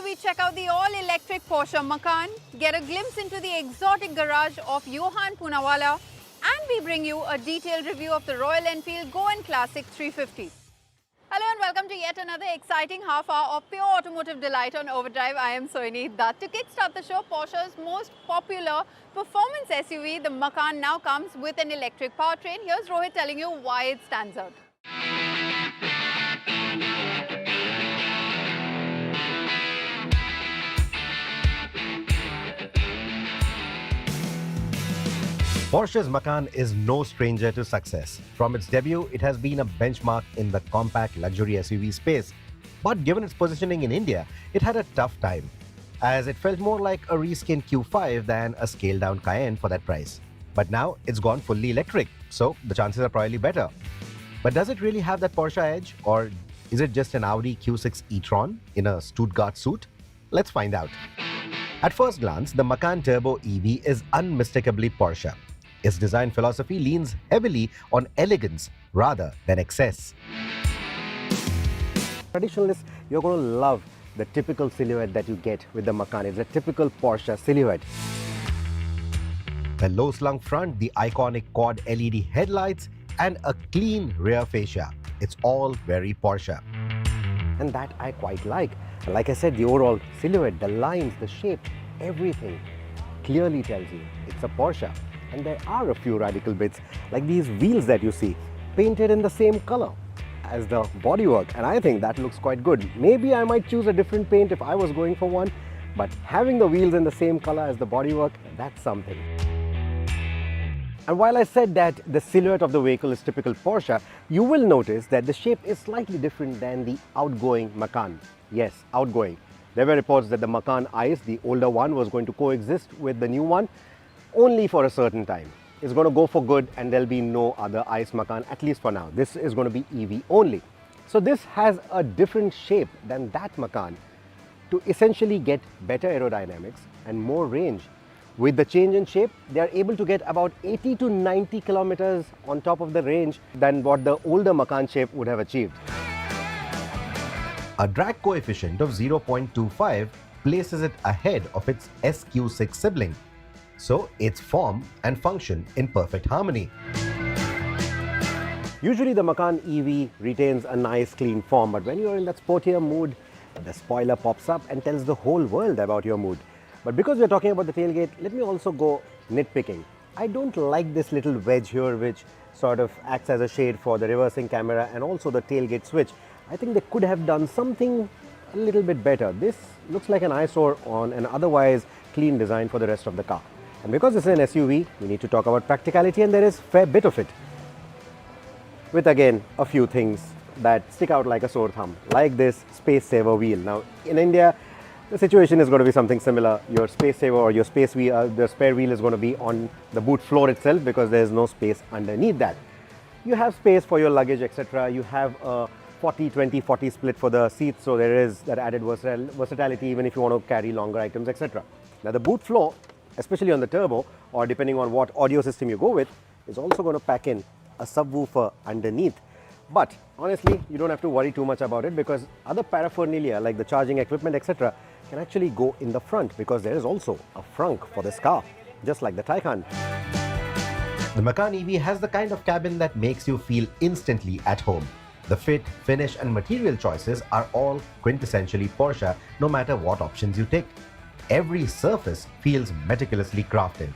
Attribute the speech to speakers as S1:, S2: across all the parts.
S1: we check out the all-electric Porsche Macan, get a glimpse into the exotic garage of Johan Poonawalla, and we bring you a detailed review of the Royal Enfield Go and Classic 350. Hello and welcome to yet another exciting half hour of pure automotive delight on Overdrive. I am Sohini Dutt. To kickstart the show, Porsche's most popular performance SUV, the Macan, now comes with an electric powertrain. Here's Rohit telling you why it stands out.
S2: Porsche's Macan is no stranger to success. From its debut, it has been a benchmark in the compact luxury SUV space. But given its positioning in India, it had a tough time, as it felt more like a reskinned Q5 than a scaled-down Cayenne for that price. But now, it's gone fully electric, so the chances are probably better. But does it really have that Porsche edge, or is it just an Audi Q6 e-tron in a Stuttgart suit? Let's find out. At first glance, the Macan Turbo EV is unmistakably Porsche. Its design philosophy leans heavily on elegance rather than excess. Traditionalists, you're going to love the typical silhouette that you get with the Macan. It's a typical Porsche silhouette. The low-slung front, the iconic quad LED headlights, and a clean rear fascia. It's all very Porsche. And that I quite like. Like I said, the overall silhouette, the lines, the shape, everything clearly tells you it's a Porsche. And there are a few radical bits, like these wheels that you see, painted in the same color as the bodywork, and I think that looks quite good. Maybe I might choose a different paint if I was going for one, but having the wheels in the same color as the bodywork, that's something. And while I said that the silhouette of the vehicle is typical Porsche, you will notice that the shape is slightly different than the outgoing Macan. Yes, outgoing. There were reports that the Macan ICE, the older one, was going to coexist with the new one, only for a certain time. It's going to go for good and there'll be no other ICE Macan, at least for now. This is going to be EV only. So this has a different shape than that Macan to essentially get better aerodynamics and more range. With the change in shape, they are able to get about 80 to 90 kilometers on top of the range than what the older Macan shape would have achieved. A drag coefficient of 0.25 places it ahead of its SQ6 sibling. So its form and function in perfect harmony. Usually the Macan EV retains a nice clean form, but when you're in that sportier mood, the spoiler pops up and tells the whole world about your mood. But because we're talking about the tailgate, let me also go nitpicking. I don't like this little wedge here which sort of acts as a shade for the reversing camera and also the tailgate switch. I think they could have done something a little bit better. This looks like an eyesore on an otherwise clean design for the rest of the car. And because this is an SUV, we need to talk about practicality, and there is a fair bit of it. With again, a few things that stick out like a sore thumb, like this space saver wheel. Now, in India, the situation is going to be something similar. Your space saver or your space wheel, the spare wheel is going to be on the boot floor itself because there is no space underneath that. You have space for your luggage, etc. You have a 40-20-40 split for the seats, so there is that added versatility even if you want to carry longer items, etc. Now, the boot floor, especially on the turbo, or depending on what audio system you go with, is also going to pack in a subwoofer underneath. But honestly, you don't have to worry too much about it because other paraphernalia like the charging equipment, etc., can actually go in the front because there is also a frunk for this car, just like the Taycan. The Macan EV has the kind of cabin that makes you feel instantly at home. The fit, finish and material choices are all quintessentially Porsche, no matter what options you take. Every surface feels meticulously crafted.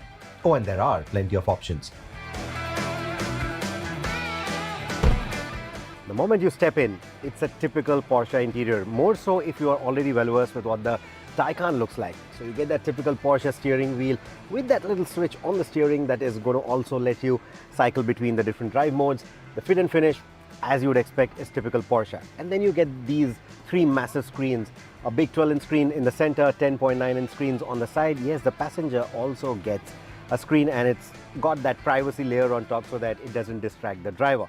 S2: Oh, and there are plenty of options. The moment you step in, it's a typical Porsche interior, more so if you are already well versed with what the Taycan looks like. So you get that typical Porsche steering wheel with that little switch on the steering that is going to also let you cycle between the different drive modes. The fit and finish, as you would expect, is typical Porsche. And then you get these three massive screens, a big 12-inch screen in the center, 10.9-inch screens on the side. Yes, the passenger also gets a screen and it's got that privacy layer on top so that it doesn't distract the driver.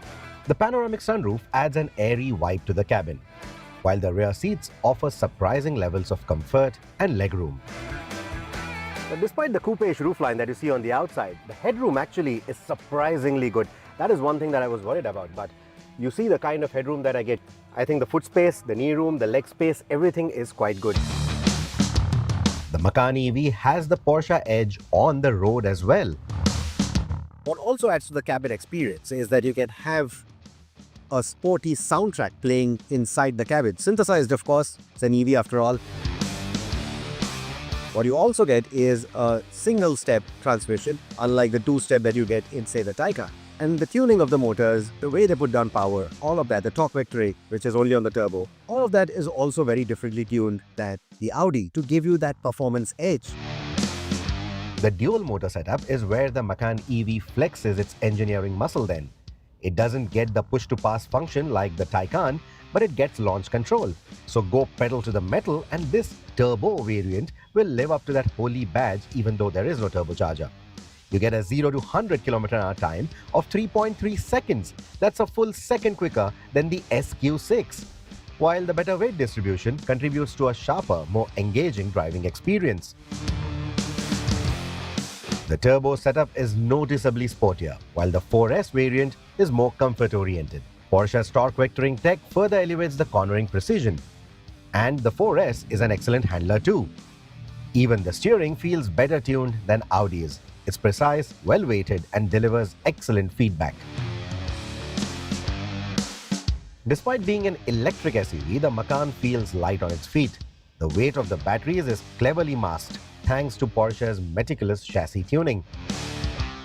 S2: The panoramic sunroof adds an airy vibe to the cabin, while the rear seats offer surprising levels of comfort and legroom. But despite the coupe-ish roofline that you see on the outside, the headroom actually is surprisingly good. That is one thing that I was worried about, but you see the kind of headroom that I get. I think the foot space, the knee room, the leg space, everything is quite good. The Macan EV has the Porsche edge on the road as well. What also adds to the cabin experience is that you can have a sporty soundtrack playing inside the cabin. Synthesized, of course, it's an EV after all. What you also get is a single-step transmission, unlike the two-step that you get in, say, the Taycan. And the tuning of the motors, the way they put down power, all of that, the torque vectoring, which is only on the turbo, all of that is also very differently tuned than the Audi to give you that performance edge. The dual motor setup is where the Macan EV flexes its engineering muscle then. It doesn't get the push-to-pass function like the Taycan, but it gets launch control. So go pedal to the metal and this turbo variant will live up to that holy badge even though there is no turbocharger. You get a 0 to 100 km/h time of 3.3 seconds. That's a full second quicker than the SQ6. While the better weight distribution contributes to a sharper, more engaging driving experience. The turbo setup is noticeably sportier, while the 4S variant is more comfort-oriented. Porsche's torque vectoring tech further elevates the cornering precision. And the 4S is an excellent handler too. Even the steering feels better tuned than Audi's. It's precise, well-weighted and delivers excellent feedback. Despite being an electric SUV, the Macan feels light on its feet. The weight of the batteries is cleverly masked thanks to Porsche's meticulous chassis tuning.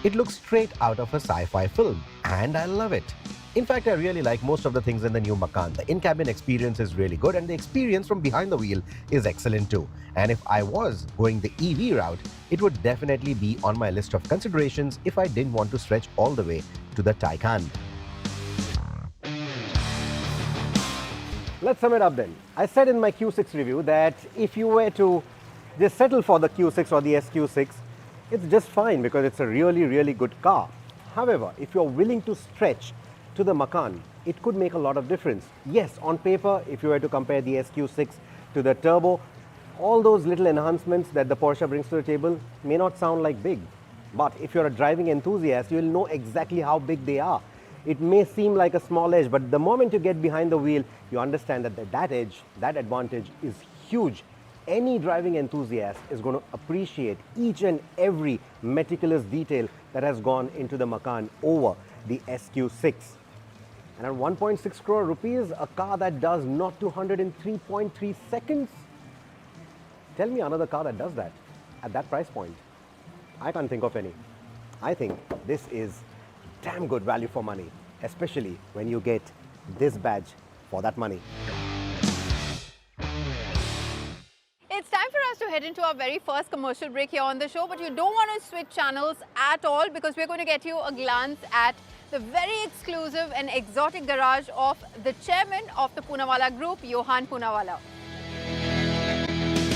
S2: It looks straight out of a sci-fi film, and I love it. In fact, I really like most of the things in the new Macan. The in-cabin experience is really good and the experience from behind the wheel is excellent too. And if I was going the EV route, it would definitely be on my list of considerations if I didn't want to stretch all the way to the Taycan. Let's sum it up then. I said in my Q6 review that if you were to just settle for the Q6 or the SQ6, it's just fine because it's a really good car. However, if you're willing to stretch to the Macan, it could make a lot of difference. Yes, on paper, if you were to compare the SQ6 to the turbo, all those little enhancements that the Porsche brings to the table may not sound like big. But if you're a driving enthusiast, you'll know exactly how big they are. It may seem like a small edge, but the moment you get behind the wheel, you understand that that edge, that advantage is huge. Any driving enthusiast is going to appreciate each and every meticulous detail that has gone into the Macan over the SQ6. And at 1.6 crore rupees, a car that does 0 to 100 in 3.3 seconds? Tell me another car that does that at that price point. I can't think of any. I think this is damn good value for money, especially when you get this badge for that money.
S1: It's time for us to head into our very first commercial break here on the show, but you don't want to switch channels at all because we're going to get you a glance at the very exclusive and exotic garage of the chairman of the Poonawalla Group, Johan Poonawalla.